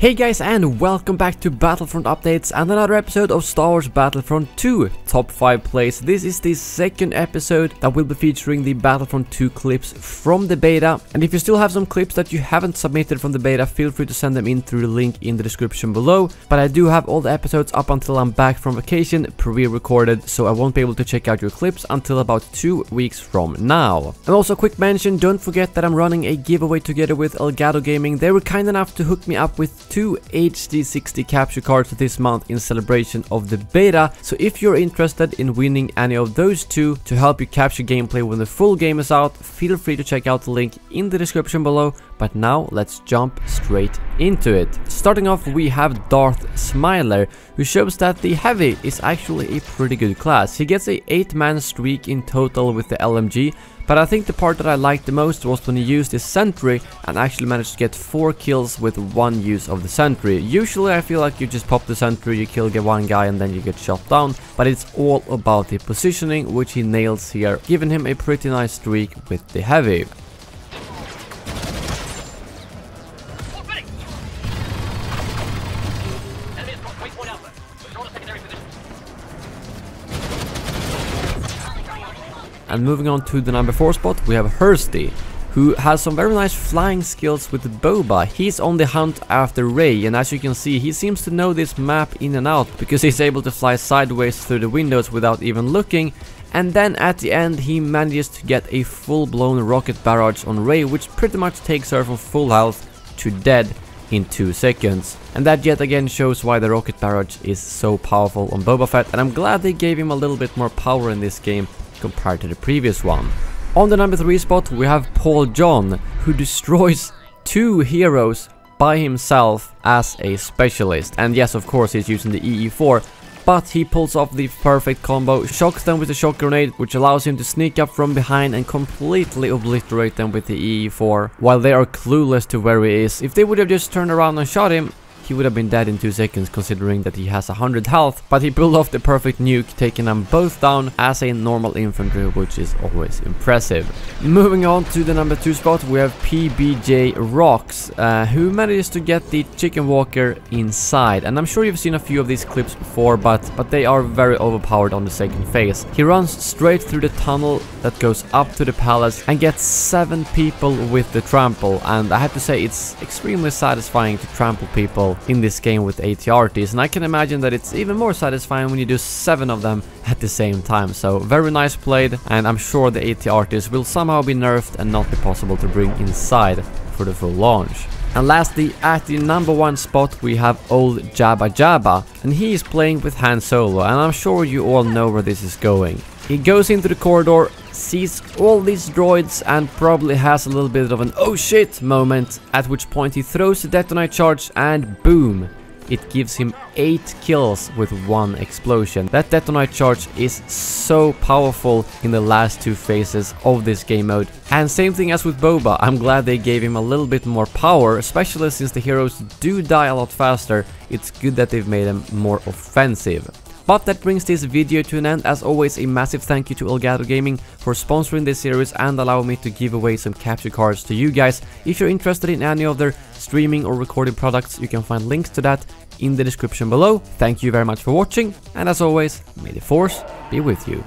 Hey guys, and welcome back to Battlefront Updates and another episode of Star Wars Battlefront 2 Top 5 Plays. This is the second episode that will be featuring the Battlefront 2 clips from the beta. And if you still have some clips that you haven't submitted from the beta, feel free to send them in through the link in the description below. But I do have all the episodes up until I'm back from vacation, pre-recorded, so I won't be able to check out your clips until about 2 weeks from now. And also a quick mention, don't forget that I'm running a giveaway together with Elgato Gaming. They were kind enough to hook me up with 2 HD60 capture cards this month in celebration of the beta, so if you're interested in winning any of those two to help you capture gameplay when the full game is out, feel free to check out the link in the description below. But now let's jump straight into it. Starting off, we have DartSmiler, who shows that the Heavy is actually a pretty good class. He gets a 8-man streak in total with the LMG, but I think the part that I liked the most was when he used his sentry and actually managed to get 4 kills with 1 use of the sentry. Usually I feel like you just pop the sentry, you kill one guy and then you get shot down, but it's all about the positioning, which he nails here, giving him a pretty nice streak with the Heavy. And moving on to the number 4 spot, we have Hearst II, who has some very nice flying skills with Boba. He's on the hunt after Rey, and as you can see, he seems to know this map in and out because he's able to fly sideways through the windows without even looking. And then at the end, he manages to get a full-blown rocket barrage on Rey, which pretty much takes her from full health to dead in 2 seconds. And that yet again shows why the rocket barrage is so powerful on Boba Fett, and I'm glad they gave him a little bit more power in this game compared to the previous one. On the number 3 spot, we have Paul John, who destroys 2 heroes by himself as a specialist. And yes, of course, he's using the EE4, but he pulls off the perfect combo, shocks them with a shock grenade, which allows him to sneak up from behind and completely obliterate them with the EE4, while they are clueless to where he is. If they would have just turned around and shot him, he would have been dead in 2 seconds, considering that he has 100 health, but he pulled off the perfect nuke, taking them both down as a normal infantry, which is always impressive. Moving on to the number 2 spot, we have PBJRox, who manages to get the chicken walker inside. And I'm sure you've seen a few of these clips before, but they are very overpowered on the second phase. He runs straight through the tunnel that goes up to the palace and gets 7 people with the trample, and I have to say it's extremely satisfying to trample people in this game with AT-RTs, and I can imagine that it's even more satisfying when you do 7 of them at the same time. So very nice played, and I'm sure the AT-RTs will somehow be nerfed and not be possible to bring inside for the full launch. And lastly, at the number 1 spot, we have old Jabba, and he is playing with Han Solo, and I'm sure you all know where this is going. He goes into the corridor, sees all these droids, and probably has a little bit of an oh shit moment, at which point he throws the detonite charge and boom, it gives him 8 kills with 1 explosion. That detonite charge is so powerful in the last 2 phases of this game mode. And same thing as with Boba, I'm glad they gave him a little bit more power, especially since the heroes do die a lot faster. It's good that they've made them more offensive. But that brings this video to an end. As always, a massive thank you to Elgato Gaming for sponsoring this series and allowing me to give away some capture cards to you guys. If you're interested in any of their streaming or recording products, you can find links to that in the description below. Thank you very much for watching, and as always, may the Force be with you.